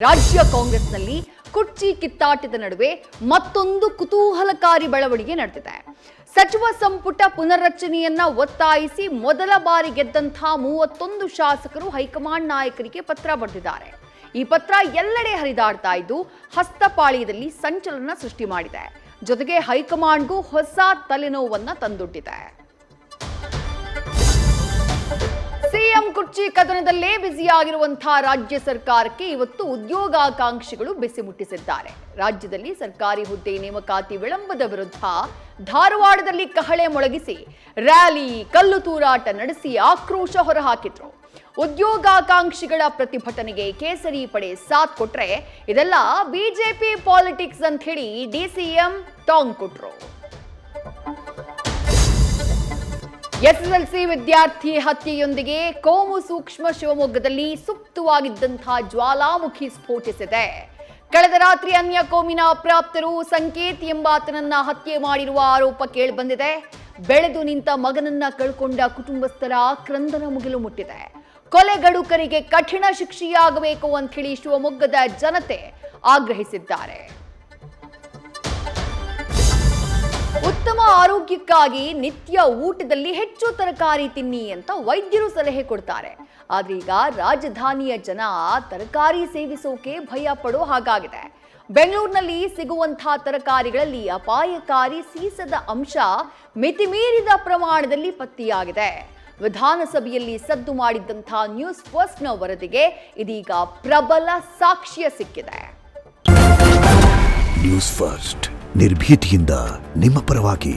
ರಾಜ್ಯ ಕಾಂಗ್ರೆಸ್ನಲ್ಲಿ ಕುರ್ಚಿ ಕಿತ್ತಾಟದ ನಡುವೆ ಮತ್ತೊಂದು ಕುತೂಹಲಕಾರಿ ಬೆಳವಣಿಗೆ ನಡೆದಿದೆ. ಸಚಿವ ಸಂಪುಟ ಪುನರ್ರಚನೆಯನ್ನ ಒತ್ತಾಯಿಸಿ ಮೊದಲ ಬಾರಿ ಗೆದ್ದಂಥ 31 ಶಾಸಕರು ಹೈಕಮಾಂಡ್ ನಾಯಕರಿಗೆ ಪತ್ರ ಬರೆದಿದ್ದಾರೆ. ಈ ಪತ್ರ ಎಲ್ಲೆಡೆ ಹರಿದಾಡ್ತಾ ಇದ್ದು ಹಸ್ತಪಾಳ್ಯದಲ್ಲಿ ಸಂಚಲನ ಸೃಷ್ಟಿ ಮಾಡಿದೆ. ಜೊತೆಗೆ ಹೈಕಮಾಂಡ್ಗೂ ಹೊಸ ತಲೆನೋವನ್ನ ತಂದೊಡ್ಡಿದೆ. ಸಿಎಂ ಕುರ್ಚಿ ಕದನದಲ್ಲೇ ಬ್ಯುಸಿಯಾಗಿರುವಂತಹ ರಾಜ್ಯ ಸರ್ಕಾರಕ್ಕೆ ಇವತ್ತು ಉದ್ಯೋಗಾಕಾಂಕ್ಷಿಗಳು ಬಿಸಿ ಮುಟ್ಟಿಸಿದ್ದಾರೆ. ರಾಜ್ಯದಲ್ಲಿ ಸರ್ಕಾರಿ ಹುದ್ದೆ ನೇಮಕಾತಿ ವಿಳಂಬದ ವಿರುದ್ಧ ಧಾರವಾಡದಲ್ಲಿ ಕಹಳೆ ಮೊಳಗಿಸಿ ರ್ಯಾಲಿ, ಕಲ್ಲು ತೂರಾಟ ನಡೆಸಿ ಆಕ್ರೋಶ ಹೊರಹಾಕಿದ್ರು. ಉದ್ಯೋಗಾಕಾಂಕ್ಷಿಗಳ ಪ್ರತಿಭಟನೆಗೆ ಕೇಸರಿ ಪಡೆ ಸಾಥ್ ಕೊಟ್ರೆ ಇದೆಲ್ಲ ಬಿಜೆಪಿ ಪಾಲಿಟಿಕ್ಸ್ ಅಂತ ಹೇಳಿ ಡಿಸಿಎಂ ಟಾಂಗ್ ಕೊಟ್ರು. ಎಸ್ಎಸ್ಎಲ್ಸಿ ವಿದ್ಯಾರ್ಥಿ ಹತ್ಯೆಯೊಂದಿಗೆ ಕೋಮು ಸೂಕ್ಷ್ಮ ಶಿವಮೊಗ್ಗದಲ್ಲಿ ಸುಪ್ತವಾಗಿದ್ದಂತಹ ಜ್ವಾಲಾಮುಖಿ ಸ್ಫೋಟಿಸಿದೆ. ಕಳೆದ ರಾತ್ರಿ ಅನ್ಯ ಕೋಮಿನ ಅಪ್ರಾಪ್ತರು ಸಂಕೇತ್ ಎಂಬಾತನನ್ನ ಹತ್ಯೆ ಮಾಡಿರುವ ಆರೋಪ ಕೇಳಿಬಂದಿದೆ. ಬೆಳೆದು ನಿಂತ ಮಗನನ್ನ ಕಳ್ಕೊಂಡ ಕುಟುಂಬಸ್ಥರ ಕ್ರಂದನ ಮುಗಿಲು ಮುಟ್ಟಿದೆ. ಕೊಲೆಗಡುಕರಿಗೆ ಕಠಿಣ ಶಿಕ್ಷೆಯಾಗಬೇಕು ಅಂತ ಹೇಳಿ ಶಿವಮೊಗ್ಗದ ಜನತೆ ಆಗ್ರಹಿಸಿದ್ದಾರೆ. ಉತ್ತಮ ಆರೋಗ್ಯಕ್ಕಾಗಿ ನಿತ್ಯ ಊಟದಲ್ಲಿ ಹೆಚ್ಚು ತರಕಾರಿ ತಿನ್ನಿ ಅಂತ ವೈದ್ಯರು ಸಲಹೆ ಕೊಡ್ತಾರೆ. ಆದ್ರೆ ಈಗ ರಾಜಧಾನಿಯ ಜನ ತರಕಾರಿ ಸೇವಿಸೋಕೆ ಭಯ ಪಡೋ ಹಾಗಾಗಿದೆ. ಬೆಂಗಳೂರಿನಲ್ಲಿ ಸಿಗುವಂತಹ ತರಕಾರಿಗಳಲ್ಲಿ ಅಪಾಯಕಾರಿ ಸೀಸದ ಅಂಶ ಮಿತಿಮೀರಿದ ಪ್ರಮಾಣದಲ್ಲಿ ಪತ್ತೆಯಾಗಿದೆ. ವಿಧಾನಸಭೆಯಲ್ಲಿ ಸದ್ದು ಮಾಡಿದ್ದಂತಹ ನ್ಯೂಸ್ ಫಸ್ಟ್ನ ವರದಿಗೆ ಇದೀಗ ಪ್ರಬಲ ಸಾಕ್ಷ್ಯ ಸಿಕ್ಕಿದೆ. ನ್ಯೂಸ್ ಫಸ್ಟ್ ನಿರ್ಭೀತಿಯಿಂದ ನಿಮ್ಮ ಪರವಾಗಿ.